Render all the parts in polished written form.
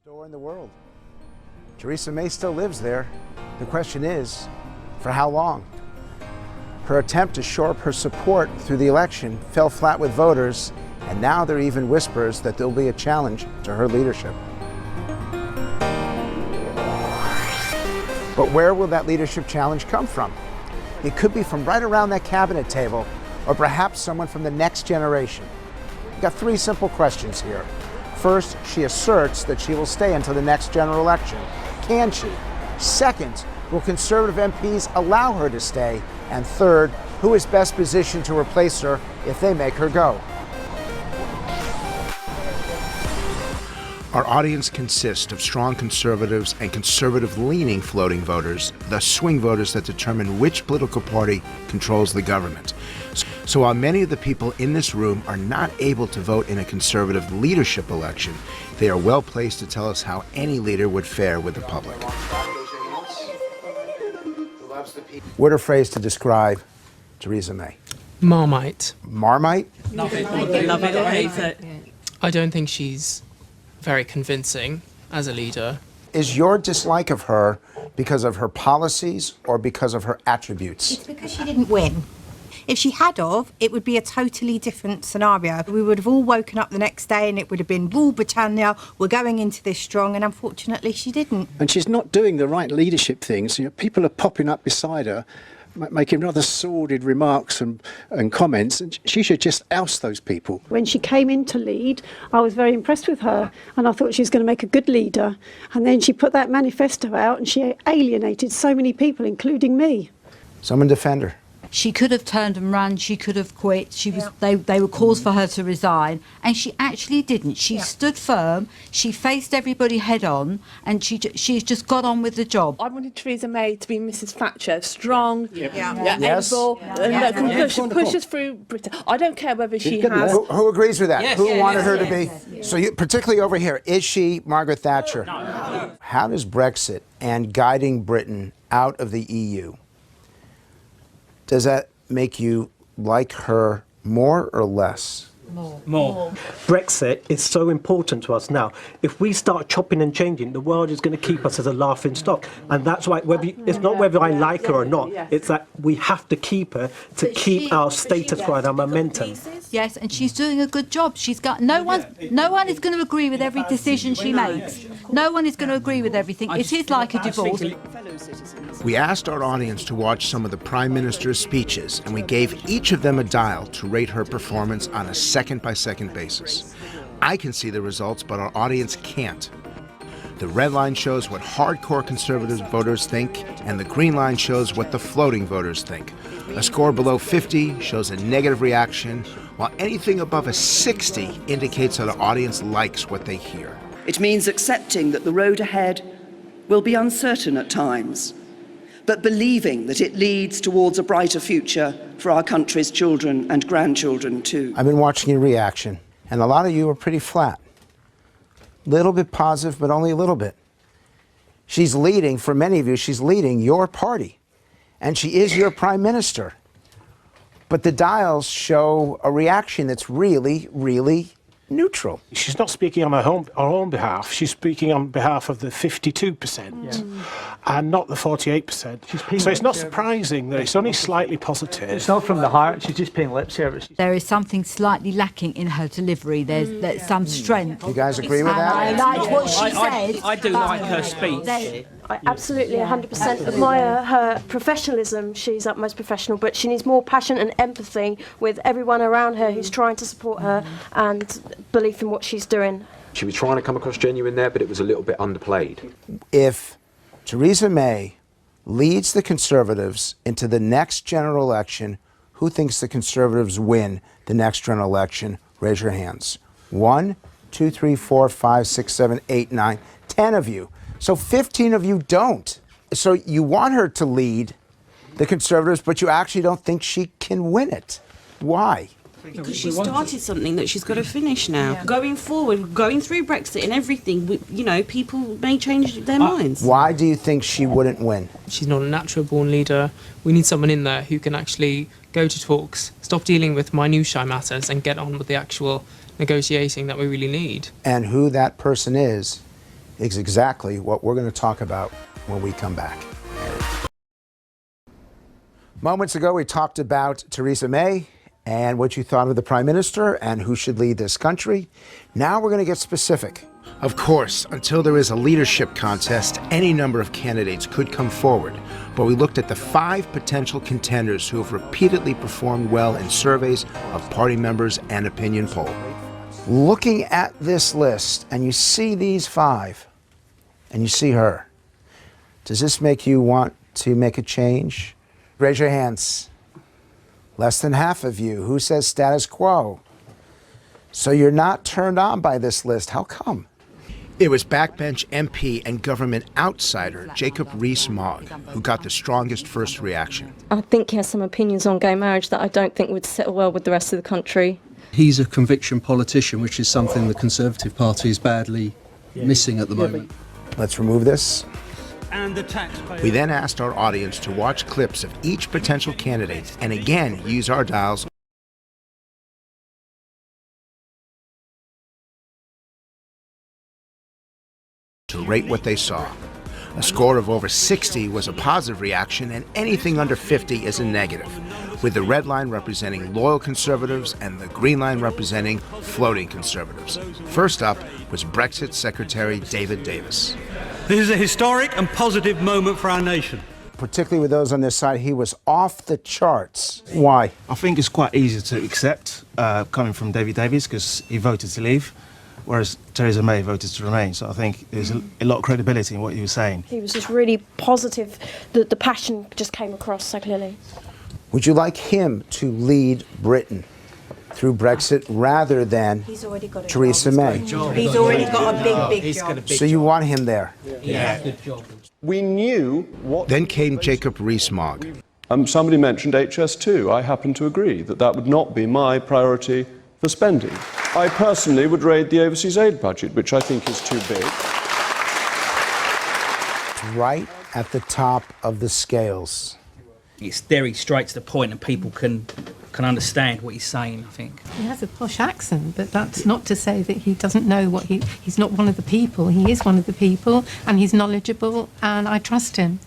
Store in the world. Theresa May still lives there. The question is, for how long? Her attempt to shore up her support through the election fell flat with voters, and now there are even whispers that there'll be a challenge to her leadership. But where will that leadership challenge come from? It could be from right around that cabinet table, or perhaps someone from the next generation. We've got three simple questions here. First, she asserts that she will stay until the next general election. Can she? Second, will Conservative MPs allow her to stay? And third, who is best positioned to replace her if they make her go? Our audience consists of strong conservatives and conservative-leaning floating voters, the swing voters that determine which political party controls the government. So while many of the people in this room are not able to vote in a conservative leadership election, they are well placed to tell us how any leader would fare with the public. Word or phrase to describe Theresa May? Marmite. Marmite? Love it or hate it. I don't think she's very convincing as a leader. Is your dislike of her because of her policies or because of her attributes? It's because she didn't win. If she had of, it would be a totally different scenario. We would have all woken up the next day and it would have been, Rule Britannia, we're going into this strong, and unfortunately she didn't. And she's not doing the right leadership things. You know, people are popping up beside her, making rather sordid remarks and comments, and she should just oust those people. When she came in to lead, I was very impressed with her, and I thought she was going to make a good leader. And then she put that manifesto out and she alienated so many people, including me. Someone defend her. She could have turned and run. She could have quit. She was. They were calls for her to resign, and she actually didn't. She stood firm. She faced everybody head on, and she's just got on with the job. I wanted Theresa May to be Mrs. Thatcher, strong, Yes. able, that can push us through Britain. I don't care whether she has. Who agrees with that? Yes. Who wanted her to be? So you, particularly over here, is she Margaret Thatcher? No. How does Brexit and guiding Britain out of the EU, does that make you like her more or less? More. Brexit is so important to us now. If we start chopping and changing, the world is going to keep us as a laughing stock. And that's why it's not whether I like her or not, it's that we have to keep her to keep our status quo and our momentum. Yes, and she's doing a good job. She's got no one is going to agree with every decision she makes. No one is going to agree with everything. It is like a divorce. We asked our audience to watch some of the Prime Minister's speeches, and we gave each of them a dial to rate her performance on a second-by-second basis. I can see the results, but our audience can't. The red line shows what hardcore conservative voters think, and the green line shows what the floating voters think. A score below 50 shows a negative reaction, while anything above a 60 indicates that our audience likes what they hear. It means accepting that the road ahead will be uncertain at times, but believing that it leads towards a brighter future for our country's children and grandchildren too. I've been watching your reaction, and a lot of you are pretty flat. Little bit positive, but only a little bit. She's leading, for many of you, she's leading your party, and she is your prime minister. But the dials show a reaction that's really, really neutral. She's not speaking on her own behalf. She's speaking on behalf of the 52% and not the 48%. So it's not surprising that it's only slightly positive. It's not from the heart. She's just paying lip service. There is something slightly lacking in her delivery. There's some strength. You guys agree with that? I liked what she said. I do like her speech. I absolutely 100% admire her professionalism. She's utmost professional, but she needs more passion and empathy with everyone around her who's trying to support her and belief in what she's doing. She was trying to come across genuine there, but it was a little bit underplayed. If Theresa May leads the Conservatives into the next general election, who thinks the Conservatives win the next general election? Raise your hands. 1, 2, 3, 4, 5, 6, 7, 8, 9, 10 of you. So 15 of you don't. So you want her to lead the Conservatives, but you actually don't think she can win it. Why? Because she started something that she's got to finish now. Yeah. Going forward, going through Brexit and everything, people may change their minds. Why do you think she wouldn't win? She's not a natural-born leader. We need someone in there who can actually go to talks, stop dealing with minutiae matters, and get on with the actual negotiating that we really need. And who that person is is exactly what we're going to talk about when we come back. Moments ago, we talked about Theresa May and what you thought of the Prime Minister and who should lead this country. Now we're going to get specific. Of course, until there is a leadership contest, any number of candidates could come forward. But we looked at the 5 potential contenders who have repeatedly performed well in surveys of party members and opinion poll. Looking at this list, and you see these 5, and you see her, does this make you want to make a change? Raise your hands. Less than half of you. Who says status quo? So you're not turned on by this list. How come? It was backbench MP and government outsider Jacob Rees-Mogg who got the strongest first reaction. I think he has some opinions on gay marriage that I don't think would settle well with the rest of the country. He's a conviction politician, which is something the Conservative Party is badly missing at the moment. Let's remove this. And the taxpayer. We then asked our audience to watch clips of each potential candidate and again use our dials to rate what they saw. A score of over 60 was a positive reaction, and anything under 50 is a negative, with the red line representing loyal conservatives and the green line representing floating conservatives. First up was Brexit Secretary David Davis. This is a historic and positive moment for our nation. Particularly with those on this side, he was off the charts. Why? I think it's quite easy to accept coming from David Davis because he voted to leave, whereas Theresa May voted to remain. So I think there's a lot of credibility in what he was saying. He was just really positive. The passion just came across so clearly. Would you like him to lead Britain through Brexit rather than Theresa May? He's already got a big job. So you want him there? Yeah. We knew what... Then came Jacob Rees-Mogg. Somebody mentioned HS2. I happen to agree that that would not be my priority for spending. I personally would raid the overseas aid budget, which I think is too big. Right at the top of the scales. It's very straight to the point, and people can understand what he's saying, I think. He has a posh accent, but that's not to say that he doesn't know what he's not one of the people. He is one of the people, and he's knowledgeable, and I trust him.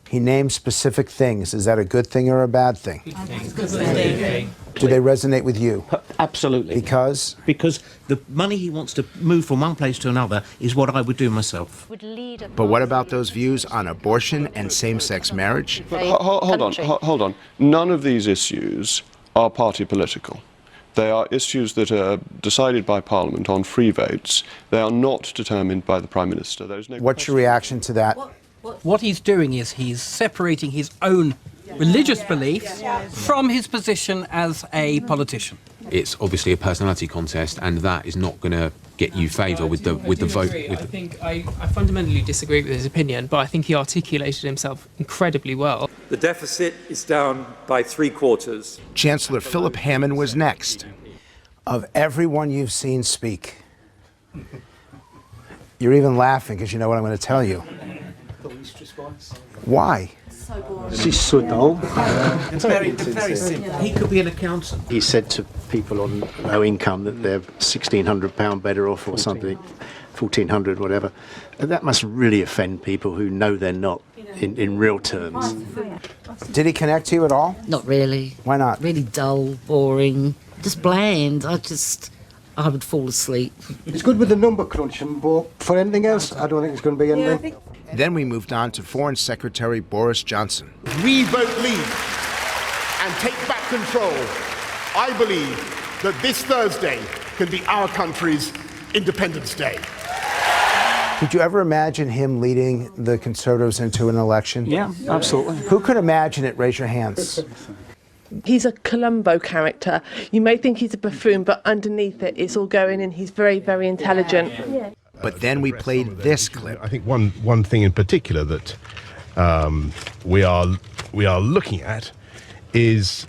He names specific things. Is that a good thing or a bad thing? Good thing. Do they resonate with you? Absolutely. Because? Because the money he wants to move from one place to another is what I would do myself. But what about those views on abortion and same-sex marriage? Hold on. None of these issues are party political. They are issues that are decided by Parliament on free votes. They are not determined by the Prime Minister. What's your reaction to that? What he's doing is he's separating his own religious beliefs from his position as a politician. It's obviously a personality contest, and that is not going to get you favour with the vote. I think I fundamentally disagree with his opinion, but I think he articulated himself incredibly well. The deficit is down by 3/4. Chancellor Philip Hammond was next. Of everyone you've seen speak, you're even laughing because you know what I'm going to tell you. Why? She's so dull. It's very simple. He could be an accountant. He said to people on low income that they're £1,600 better off or something, 1,400, whatever. And that must really offend people who know they're not in real terms. Did he connect to you at all? Not really. Why not? Really dull, boring, just bland. I would fall asleep. It's good with the number crunching, but for anything else, I don't think it's going to be anything. Then we moved on to Foreign Secretary Boris Johnson. We vote leave and take back control. I believe that this Thursday can be our country's Independence Day. Could you ever imagine him leading the Conservatives into an election? Yeah, absolutely. Who could imagine it? Raise your hands. He's a Columbo character. You may think he's a buffoon, but underneath it, it's all going in. He's very, very intelligent. Yeah. But then we played this clip. I think one thing in particular that we are looking at is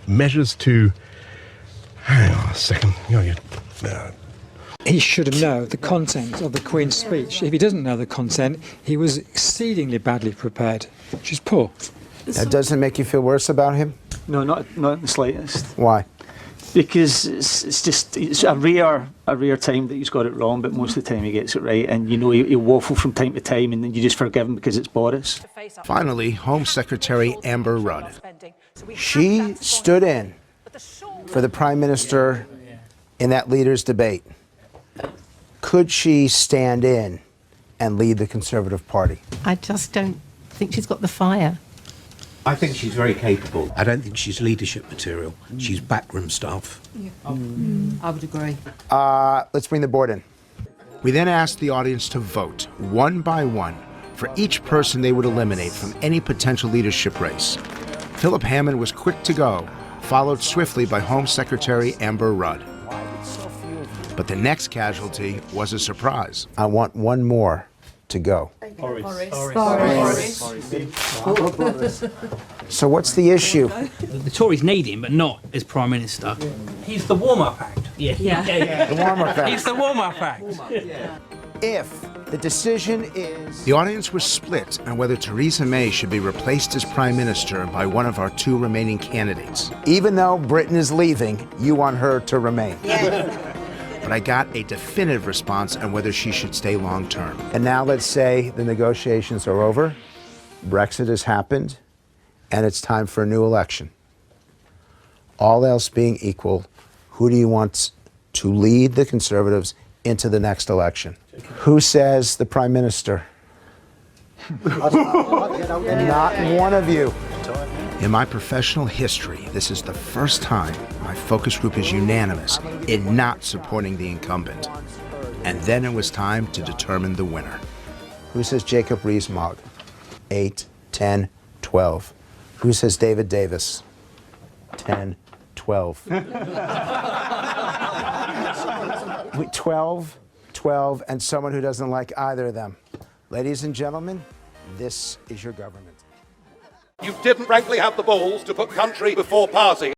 measures to. Hang on a second. He should know the content of the Queen's speech. If he doesn't know the content, he was exceedingly badly prepared, which is poor. That doesn't make you feel worse about him? No, not in the slightest. Why? Because it's a rare time that he's got it wrong, but most of the time he gets it right. And he'll waffle from time to time, and then you just forgive him because it's Boris. Finally, Home Secretary Amber Rudd. She stood in for the Prime Minister in that leaders' debate. Could she stand in and lead the Conservative Party? I just don't think she's got the fire. I think she's very capable. I don't think she's leadership material. She's backroom staff. I would agree. Let's bring the board in. We then asked the audience to vote, one by one, for each person they would eliminate from any potential leadership race. Philip Hammond was quick to go, followed swiftly by Home Secretary Amber Rudd. But the next casualty was a surprise. I want one more to go. Boris. So what's the issue? The Tories need him, but not as Prime Minister. He's the warm-up act. Yeah. The warm-up act. He's the warm-up act. If the decision is... The audience was split on whether Theresa May should be replaced as Prime Minister by one of our two remaining candidates. Even though Britain is leaving, you want her to remain. But I got a definitive response on whether she should stay long-term. And now let's say the negotiations are over, Brexit has happened, and it's time for a new election. All else being equal, who do you want to lead the Conservatives into the next election? Who says the Prime Minister? Not one of you. In my professional history, this is the first time my focus group is unanimous in not supporting the incumbent. And then it was time to determine the winner. Who says Jacob Rees-Mogg? 8, 10, 12. Who says David Davis? 10, 12. 12, and someone who doesn't like either of them. Ladies and gentlemen, this is your government. You didn't frankly have the balls to put country before party.